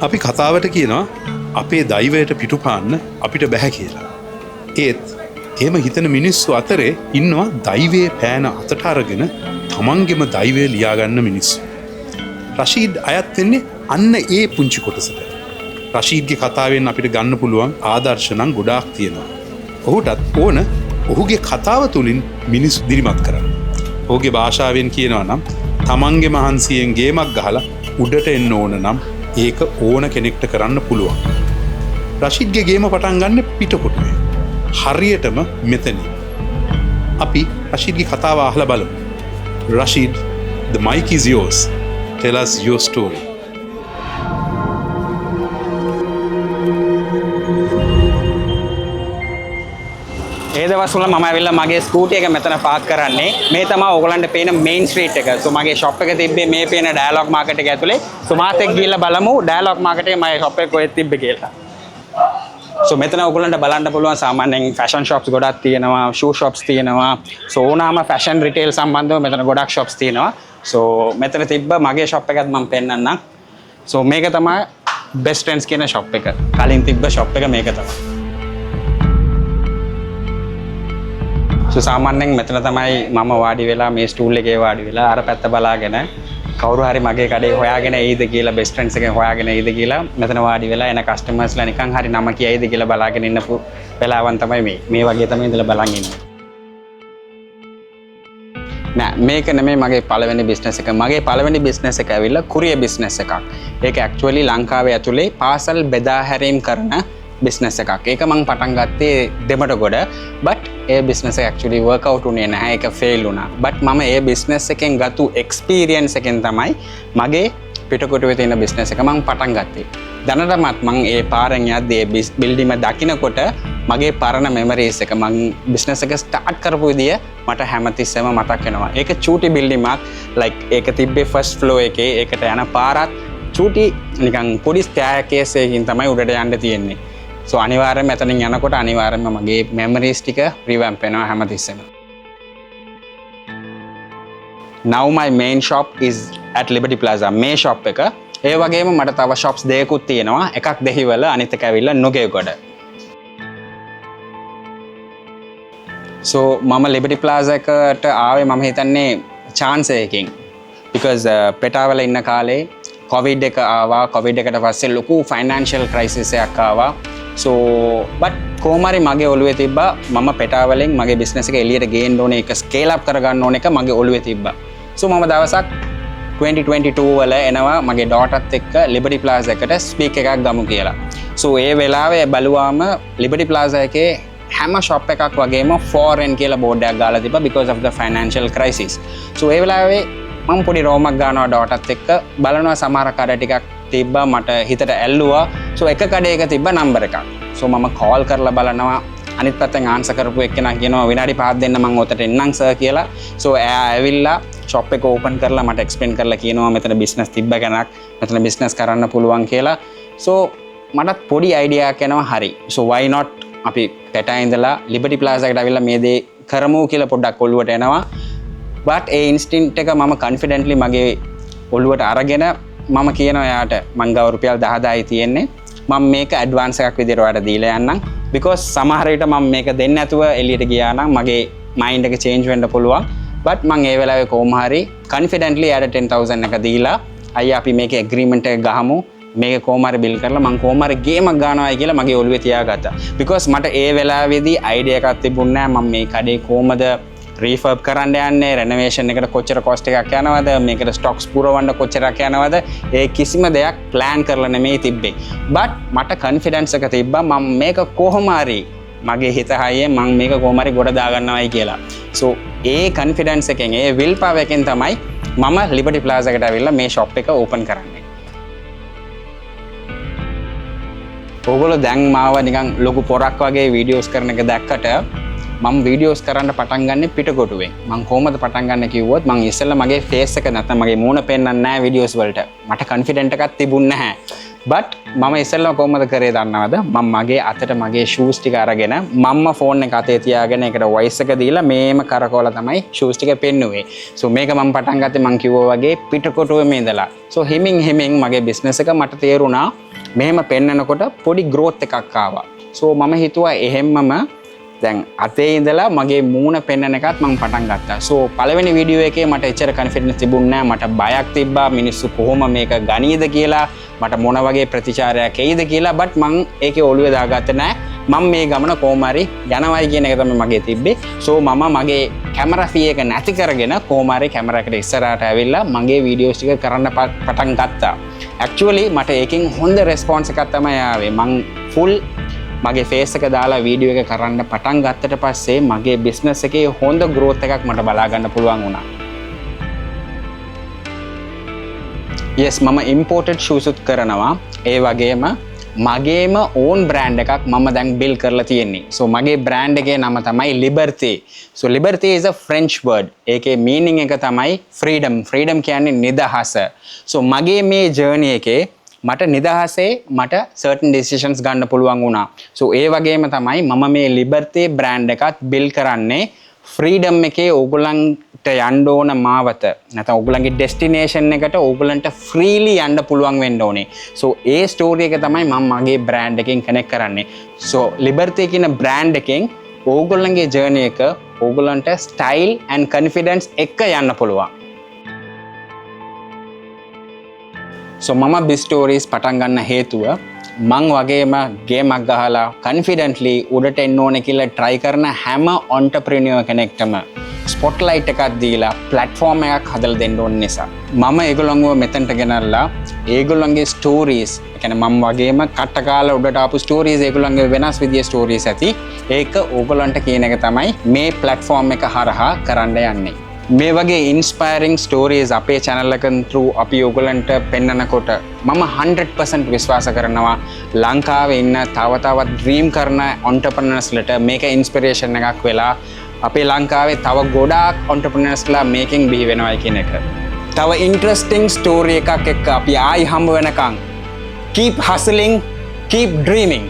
අපි කතාවට කියනවා අපේ දෛවයට පිටුපාන්න අපිට බැහැ කියලා. ඒත් එහෙම හිතන මිනිස්සු අතරේ ඉන්නවා දෛවයේ පෑන අතට අරගෙන තමන්ගෙම දෛවය ලියාගන්න මිනිස්සු. රෂීඩ් අයත් වෙන්නේ අන්න ඒ පුංචි කොටසට. රෂීඩ්ගේ කතාවෙන් අපිට ගන්න පුළුවන් ආදර්ශ නම් ගොඩාක් තියෙනවා. ඔහුටත් ඕන ඔහුගේ කතාව තුළින් මිනිස්සු දිරිමත් කරන්න. ඔහුගේ භාෂාවෙන් කියනවා නම් තමන්ගේ මහන්සියෙන් ගේමක් ගහලා උඩට එන්න ඕන නම් ඒක ඕන කෙනෙක්ට කරන්න පුළුවන්. රෂීඩ්ගේ ගේම පටන් ගන්න පිටකොටුවේ. හරියටම මෙතනින්. අපි රෂීඩ්ගේ කතාව අහලා බලමු. Rashid, the mic is yours. Tell us your story. ඒ දවස්වල මම ඇවිල්ලා මගේ ස්කූටි එක මෙතන පාක් කරන්නේ. මේ තමයි ඕගලන්ට පේන මේන් ස්ට්‍රීට් එක. සෝ මගේ ෂොප් එක තිබ්බේ මේ පේන ඩයලොග් මාකට් එක ඇතුලේ. සෝ මාත් එක්ක ගිහිල්ලා බලමු ඩයලොග් මාකට් එකේ මගේ ෂොප් එක කොහෙද තිබ්බේ කියලා. සෝ මෙතන ඕගලන්ට බලන්න පුළුවන් සාමාන්‍යයෙන් ෆැෂන් ෂොප්ස් ගොඩක් තියෙනවා, ෂූ ෂොප්ස් තියෙනවා. සෝ ඕනෑම ෆැෂන් රිටේල් සම්බන්ධව මෙතන ගොඩක් ෂොප්ස් තියෙනවා. සෝ මෙතන තිබ්බ මගේ ෂොප් එකත් මම පෙන්නන්නම්. සෝ මේක තමයි බෙස්ට් ට්‍රෙන්ඩ්ස් කියන ෂොප් එක. කලින් තිබ්බ ෂොප් එක මේක තමයි. සෝ සාමාන්‍යයෙන් මෙතන තමයි මම වාඩි වෙලා මේ ස්ටූල් එකේ වාඩි වෙලා අර පැත්ත බලාගෙන කවුරු හරි මගේ කඩේ හොයාගෙන එයිද කියලා බෙස්ට් ෆ්‍රෙන්ඩ්ස් එකෙන් හොයාගෙන එයිද කියලා මෙතන වාඩි වෙලා එන කස්ටමර්ස්ලා නිකන් හරි නම කියයිද කියලා බලාගෙන ඉන්න වෙලාවන් තමයි මේ වගේ තමයි ඉඳලා බලන් ඉන්නේ. නෑ මේක නෙමෙයි මගේ පළවෙනි බිස්නස් එක. මගේ පළවෙනි බිස්නස් එක ඇවිල්ලා කුරියර් බිස්නස් එකක්. ඒක ඇක්චුවලි ලංකාවේ ඇතුලේ පාසල් බෙදා හැරීම් කරන බිස්නස් එකක්. ඒක මම පටන් ගත්තේ දෙමටගොඩ. බට් ඒ බිස්නස් එක ඇක්චුවලි වර්ක් අවුට් උනේ නැහැ. ඒක ෆේල් වුණා. බට් මම ඒ බිස්නස් එකෙන් ගත්තු එක්ස්පීරියන්ස් එකෙන් තමයි මගේ පිටකොටුවේ තියෙන බිස්නස් එක මම පටන් ගත්තේ. දැනටමත් මම ඒ පාරෙන් යද්දී ඒ බිල්ඩින්ග දකින්නකොට මගේ පරණ මෙමරීස් එක මම බිස්නස් එක ස්ටාර්ට් කරපු විදිය මට හැමතිස්සෙම මතක් වෙනවා. ඒක චූටි බිල්ඩින්ගක්. ලයික් ඒක තිබ්බේ ෆස්ට් ෆ්ලෝ එකේ. ඒකට යන පාරත් චූටි නිකන් පොඩි ස්ටෑර්කේස් එකකින් තමයි උඩට යන්න තියෙන්නේ. So අනිවාර්යයෙන්ම එතනින් යනකොට අනිවාර්යයෙන්ම මගේ මෙමරීස් ටික රිවැම්ප් වෙනවා හැමතිස්සෙම. Now my main shop is at Liberty Plaza. මේ shop එක. ඒ වගේම මට තව shops දෙකකුත් තියෙනවා. එකක් දෙහිවල අනිත් එක ඇවිල්ලා නුගේගොඩ. So මම Liberty Plaza එකට ආවේ මම හිතන්නේ chance එකකින්. Because පෙටාවල ඉන්න කාලේ COVID එක ආවා. COVID එකට පස්සේ ලොකු financial crisis එකක් ආවා. So but කොහොමරි මගේ ඔළුවේ තිබ්බා මම පෙටාවලෙන් මගේ බිස්නස් එක එළියට ගේන්න ඕනේ, ඒක ස්කේල් අප් කරගන්න ඕනේ එක මගේ ඔළුවේ තිබ්බා. So මම දවසක් 2022 වල එනවා මගේ ඩෝටර්ත් එක්ක Liberty Plaza එකට ස්පීක් එකක් ගමු කියලා. So ඒ වෙලාවේ බලුවාම Liberty Plaza එකේ හැම ෂොප් එකක් වගේම foreign කියලා බෝඩ් එකක් ගාලා තිබ්බා because of the financial crisis. So ඒ වෙලාවේ මම පොඩි රෝමක් ගන්නවා ඩෝටර්ත් එක්ක බලනවා සමහර කඩ ටිකක් තිබ්බා මට හිතට ඇල්ලුවා. So එක කඩේක තිබ්බ නම්බර එකක්. So මම කෝල් කරලා බලනවා අනිත් පැත්තෙන් ආන්සර් කරපු එක්කෙනා කියනවා විනාඩි 5ක් දෙන්න මම ඔතට එන්නම් සර් කියලා. So එයා ඇවිල්ලා ෂොප් එක ඕපන් කරලා මට එක්ස්ප්ලেইন කරලා කියනවා මෙතන බිස්නස් තිබ්බ කෙනෙක් මෙතන බිස්නස් කරන්න පුළුවන් කියලා. So මටත් පොඩි අයිඩියා එකක් එනවා හරි. So why not අපි පෙටා ඉඳලා Liberty Plaza එකට ඇවිල්ලා මේ දේ කරමු කියලා පොඩ්ඩක් ඔළුවට එනවා. but ඒ ඉන්ස්ටින්ක්ට් එක මම confidently මගේ ඔළුවට අරගෙන මම කියනවා යාට මං ගාව රුපියල් 10000යි තියෙන්නේ මම මේක ඇඩ්වාන්ස් එකක් විදිහට ඔයාලට දීලා යන්නම් because සමහර විට මම මේක දෙන්නේ නැතුව එළියට ගියා නම් මගේ මයින්ඩ් එක චේන්ජ් වෙන්න පුළුවන් but මම ඒ වෙලාවේ කොහොම හරි confidently යාට 10000 එක දීලා අයියා අපි මේකේ ඇග්‍රීමන්ට් එක ගහමු මේක කොහොම හරි බිල් කරලා මම කොහොම හරි ගේමක් ගන්නවායි කියලා මගේ ඔළුවේ තියාගත්තා because මට ඒ වෙලාවේදී අයිඩියා එකක් තිබුණේ නැහැ මම මේ කඩේ කොහොමද රීෆර්බ් කරන්න යන්නේ රෙනෝවේෂන් එකට කොච්චර කොස්ට් එකක් යනවද මේකට ස්ටොක්ස් පුරවන්න කොච්චරක් යනවද ඒ කිසිම දෙයක් ප්ලෑන් කරලා නෙමෙයි තිබ්බේ but මට කොන්ෆිඩන්ස් එක තිබ්බා මම මේක කොහොම හරි මගේ හිත හයියෙන් මම මේක කොහොම හරි ගොඩ දා ගන්නවයි කියලා so ඒ කොන්ෆිඩන්ස් එකෙන් ඒ විල් පවර් එකෙන් තමයි මම ලිබර්ටි ප්ලාසා එකට ඇවිල්ලා මේ ෂොප් එක ඕපන් කරන්නේ ඕගොල්ලෝ දැන් මාව නිකන් ලොකු පොරක් වගේ වීඩියෝස් කරන එක දැක්කට මම වීඩියෝස් කරන්න පටන් ගන්නේ පිටකොටුවෙන් මම කොහොමද පටන් ගන්න කිව්වොත් මම ඉස්සෙල්ලා මගේ ෆේස් එක නැත්නම් මගේ මූණ පෙන්වන්නේ නැහැ වීඩියෝස් වලට මට කොන්ෆිඩන්ට් එකක් තිබුණ නැහැ but මම ඉස්සෙල්ලා කොහොමද කරේ දන්නවද මම මගේ අතට මගේ ෂූස් ටික අරගෙන මම්ම ෆෝන් එක අතේ තියාගෙන ඒකට වොයිස් එක දීලා මේම කරකවලා තමයි ෂූස් ටික පෙන්නුවේ so මේක මම පටන් ගත්තේ මම කිව්වා වගේ පිටකොටුවේ ඉඳලා so හිමින් මගේ බිස්නස් එක මට තේරුණා මෙහෙම පෙන්නකොට පොඩි growth එකක් ආවා. so මම හිතුවා එහෙම්මම දැන් අතේ ඉඳලා මගේ මූණ පෙන්නන එකත් මම පටන් ගත්තා. so පළවෙනි වීඩියෝ එකේ මට එච්චර confidence තිබුණේ නැහැ. මට බයක් තිබ්බා මිනිස්සු කොහොම මේක ගනීද කියලා, මට මොන වගේ ප්‍රතිචාරයක් එයිද කියලා. but මං ඒකේ ඔළුවේ දාගත්තේ නැහැ. මම මේ ගමන කොහොම හරි යනවයි කියන එක තමයි මගේ තිබ්බේ. so මම මගේ කැමරා ෆී එක නැති කරගෙන කොහොම හරි කැමරා එකට ඉස්සරහට ඇවිල්ලා මගේ වීඩියෝස් ටික කරන්න පටන් ගත්තා. actually මට ඒකෙන් හොඳ response එකක් තමයි ආවේ. මං full මගේ ෆේස් එක දාලා වීඩියෝ එක කරන්න පටන් ගත්තට පස්සේ මගේ බිස්නස් එකේ හොඳ growth එකක් මට බලා ගන්න පුළුවන් වුණා. yes මම imported shoes උත් කරනවා. ඒ වගේම මගේම own brand එකක් මම දැන් build කරලා තියෙන්නේ. so මගේ brand එකේ නම තමයි Liberté. so Liberté is a French word. ඒකේ meaning එක තමයි freedom. freedom කියන්නේ නිදහස. so මගේ මේ journey එකේ මට නිදහසේ මට certain decisions ගන්න පුළුවන් වුණා. so ඒ වගේම තමයි මම මේ Liberté brand එකත් build කරන්නේ freedom එකේ ඕගොල්ලන්ට යන්න ඕන මාවත නැත්නම් ඕගොල්ලන්ගේ destination එකට ඕගොල්ලන්ට freely යන්න පුළුවන් වෙන්න ඕනේ. so ඒ story එක තමයි මම මගේ brand එකෙන් connect කරන්නේ. so Liberté කියන brand එකෙන් ඕගොල්ලන්ගේ journey එක ඕගොල්ලන්ට style and confidence එක යන්න පුළුවන්. so මම big stories පටන් ගන්න හේතුව මං වගේම ගේමක් ගහලා confidently උඩට එන්න ඕනේ කියලා try කරන හැම entrepreneur කෙනෙක්ටම spotlight එකක් දීලා platform එකක් හදලා දෙන්න ඕන නිසා මම ඒගොල්ලන්ව මෙතනට ගෙනල්ලා ඒගොල්ලන්ගේ stories ඒ කියන්නේ මම වගේම කට්ට කාලා උඩට ආපු stories ඒගොල්ලන්ගේ වෙනස් විදිහේ stories ඇති ඒක ඕගොල්ලන්ට කියන එක තමයි මේ platform එක හරහා කරන්න යන්නේ. මේ වගේ ඉන්ස්පයරිං ස්ටෝරීස් අපේ channel එකෙන් through අපි ඔයගලන්ට පෙන්නනකොට මම 100% විශ්වාස කරනවා ලංකාවේ ඉන්න තව තවත් ඩ්‍රීම් කරන entrepreneursලට මේක ඉන්ස්පිරේෂන් එකක් වෙලා අපේ ලංකාවේ තව ගොඩාක් entrepreneursලා මේකෙන් බිහි වෙනවයි කියන එක. තව ඉන්ටරෙස්ටිං ස්ටෝරි එකක් එක්ක අපි ආයි හම්බ වෙනකන් keep hustling, keep dreaming.